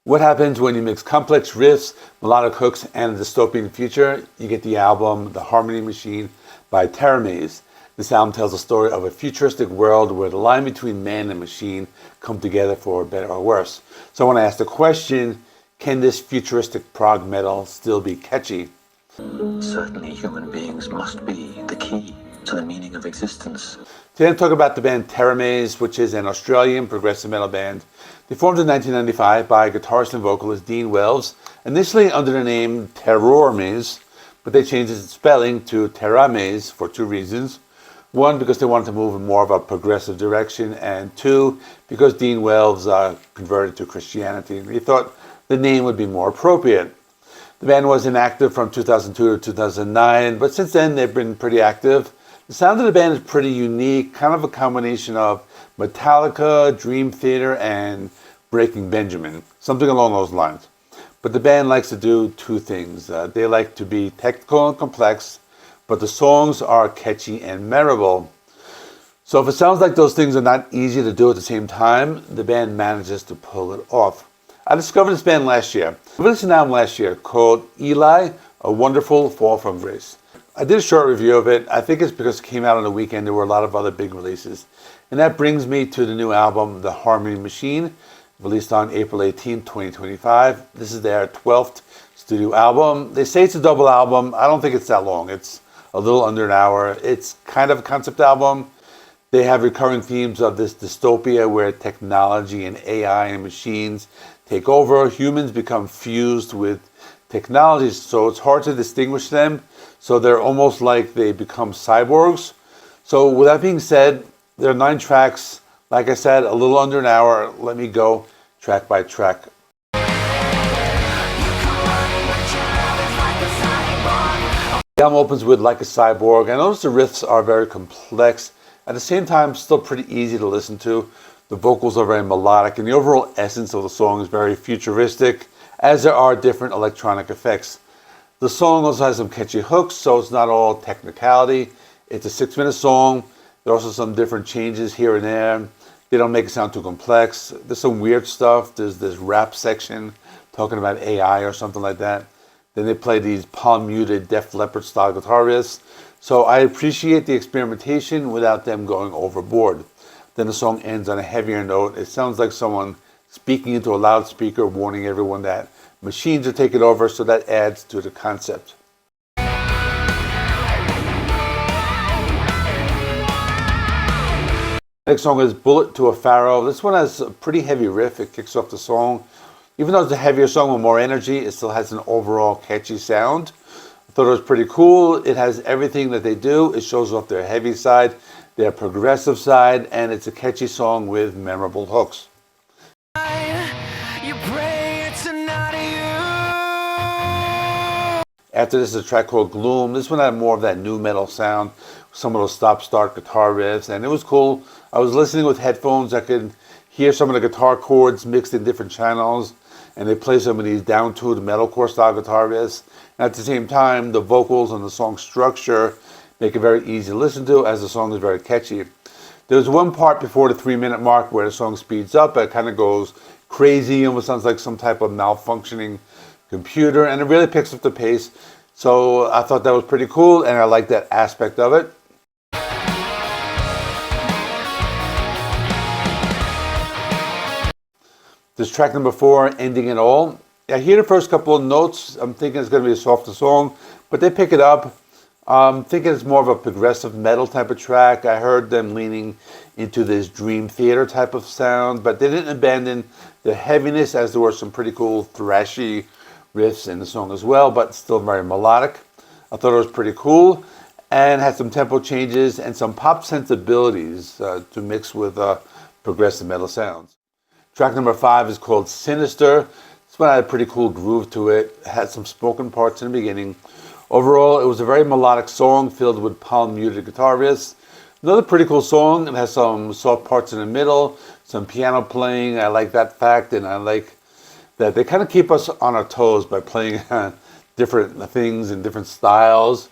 What happens when you mix complex riffs, melodic hooks, and a dystopian future? You get the album The Harmony Machine by Teramaze. This album tells the story of a futuristic world where the line between man and machine come together for better or worse. So I want to ask the question, can this futuristic prog metal still be catchy? Certainly human beings must be the key to the meaning of existence. Today I'm talking about the band Teramaze, which is an Australian progressive metal band. They formed in 1995 by guitarist and vocalist Dean Wells, initially under the name Teramaze, but they changed its spelling to Teramaze for two reasons. One, because they wanted to move in more of a progressive direction, and two, because Dean Wells converted to Christianity, and he thought the name would be more appropriate. The band was inactive from 2002 to 2009, but since then they've been pretty active. The sound of the band is pretty unique, kind of a combination of Metallica, Dream Theater, and Breaking Benjamin, something along those lines. But the band likes to do two things. They like to be technical and complex, but the songs are catchy and memorable. So if it sounds like those things are not easy to do at the same time, the band manages to pull it off. I discovered this band last year. I listened to an album last year called Eli, A Wonderful Fall from Grace. I did a short review of it. I think it's because it came out on the weekend. There were a lot of other big releases. And that brings me to the new album, The Harmony Machine, released on April 18, 2025. This is their 12th studio album. They say it's a double album. I don't think it's that long. It's a little under an hour. It's kind of a concept album. They have recurring themes of this dystopia where technology and AI and machines take over. Humans become fused with technologies, so it's hard to distinguish them. So they're almost like they become cyborgs. So with that being said, there are 9 tracks. Like I said, a little under an hour. Let me go track by track. The album opens with Like a Cyborg. I notice the riffs are very complex. At the same time, still pretty easy to listen to. The vocals are very melodic, and the overall essence of the song is very futuristic, as there are different electronic effects. The song also has some catchy hooks, so it's not all technicality. It's a 6-minute song. There are also some different changes here and there. They don't make it sound too complex. There's some weird stuff. There's this rap section talking about AI or something like that. Then they play these palm-muted Def Leppard style guitar riffs. So I appreciate the experimentation without them going overboard. Then the song ends on a heavier note. It sounds like someone speaking into a loudspeaker, warning everyone that machines are taking over, so that adds to the concept. The next song is Bullet to a Pharaoh. This one has a pretty heavy riff. It kicks off the song. Even though it's a heavier song with more energy, it still has an overall catchy sound. I thought it was pretty cool. It has everything that they do. It shows off their heavy side, their progressive side, and it's a catchy song with memorable hooks. After this is a track called Gloom. This one had more of that new metal sound, some of those stop-start guitar riffs, and it was cool. I was listening with headphones. I could hear some of the guitar chords mixed in different channels, and they play some of these down-tuned metalcore style guitar riffs. And at the same time, the vocals and the song structure make it very easy to listen to, as the song is very catchy. There's one part before the 3-minute mark where the song speeds up. It kind of goes crazy, almost sounds like some type of malfunctioning computer, and it really picks up the pace. So I thought that was pretty cool, and I like that aspect of it. This track number 4, Ending It All. I hear the first couple of notes. I'm thinking it's going to be a softer song, but they pick it up. I'm thinking it's more of a progressive metal type of track. I heard them leaning into this Dream Theater type of sound, but they didn't abandon the heaviness, as there were some pretty cool thrashy riffs in the song as well, but still very melodic. I thought it was pretty cool, and had some tempo changes and some pop sensibilities to mix with progressive metal sounds. Track number 5 is called Sinister. This one had a pretty cool groove to it. It had some spoken parts in the beginning. Overall, it was a very melodic song filled with palm-muted guitar riffs. Another pretty cool song. It has some soft parts in the middle, some piano playing. I like that fact, and I like that they kind of keep us on our toes by playing different things in different styles.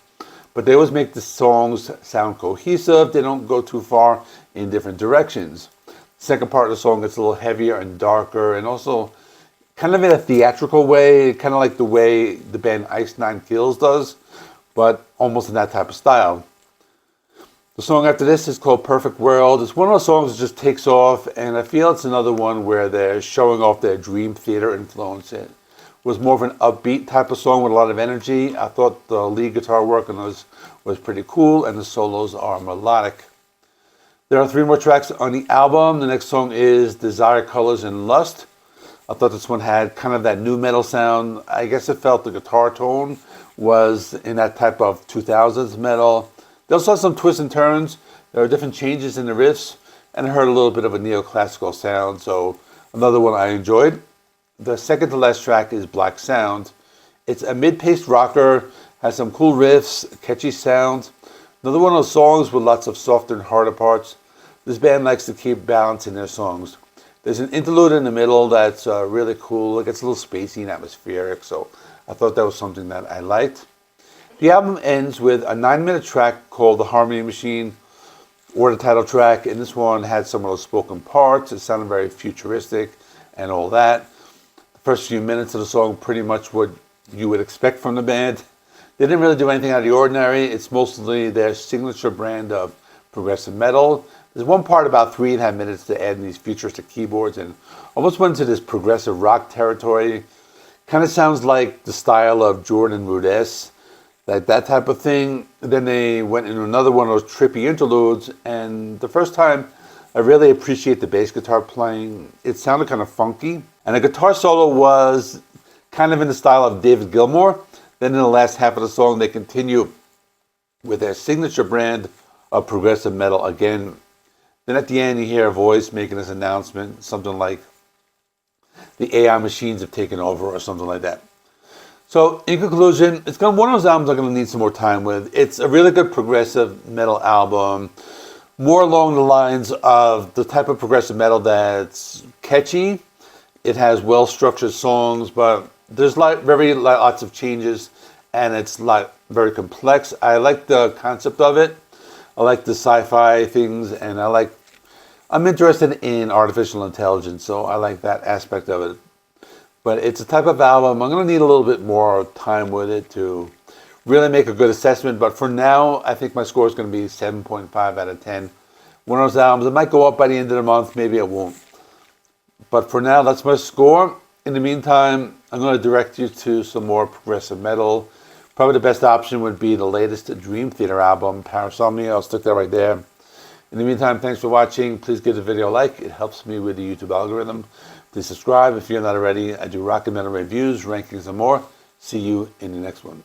But they always make the songs sound cohesive. They don't go too far in different directions. The second part of the song gets a little heavier and darker, and also kind of in a theatrical way, kind of like the way the band Ice Nine Kills does, but almost in that type of style. The song after this is called Perfect World. It's one of those songs that just takes off, and I feel it's another one where they're showing off their Dream Theater influence. It was more of an upbeat type of song with a lot of energy. I thought the lead guitar work on those was pretty cool, and the solos are melodic. There are 3 more tracks on the album. The next song is Desire, Colors, and Lust. I thought this one had kind of that new metal sound. I guess it felt the guitar tone was in that type of 2000s metal. They also had some twists and turns. There are different changes in the riffs, and I heard a little bit of a neoclassical sound, so another one I enjoyed. The second to last track is Black Sound. It's a mid-paced rocker, has some cool riffs, catchy sound. Another one of those songs with lots of softer and harder parts. This band likes to keep balance in their songs. There's an interlude in the middle that's really cool. It gets a little spacey and atmospheric, so I thought that was something that I liked. The album ends with a 9-minute track called The Harmony Machine, or the title track, and this one had some of those spoken parts. It sounded very futuristic and all that. The first few minutes of the song, pretty much what you would expect from the band. They didn't really do anything out of the ordinary. It's mostly their signature brand of progressive metal. There's one part about 3.5 minutes to add in these futuristic keyboards and almost went into this progressive rock territory. Kind of sounds like the style of Jordan Rudess, like that type of thing. Then they went into another one of those trippy interludes, and the first time I really appreciate the bass guitar playing. It sounded kind of funky, and the guitar solo was kind of in the style of David Gilmour. Then in the last half of the song, they continue with their signature brand of progressive metal again. Then at the end, you hear a voice making this announcement, something like, the AI machines have taken over, or something like that. So, in conclusion, it's one of those albums I'm going to need some more time with. It's a really good progressive metal album, more along the lines of the type of progressive metal that's catchy. It has well-structured songs, but there's lots of changes, and it's very complex. I like the concept of it. I like the sci-fi things, and I'm interested in artificial intelligence, so I like that aspect of it. But it's a type of album, I'm going to need a little bit more time with it to really make a good assessment. But for now, I think my score is going to be 7.5 out of 10. One of those albums, it might go up by the end of the month, maybe it won't. But for now, that's my score. In the meantime, I'm going to direct you to some more progressive metal. Probably the best option would be the latest Dream Theater album, Parasomnia. I'll stick that right there. In the meantime, thanks for watching. Please give the video a like. It helps me with the YouTube algorithm. Please subscribe if you're not already. I do rock and metal reviews, rankings, and more. See you in the next one.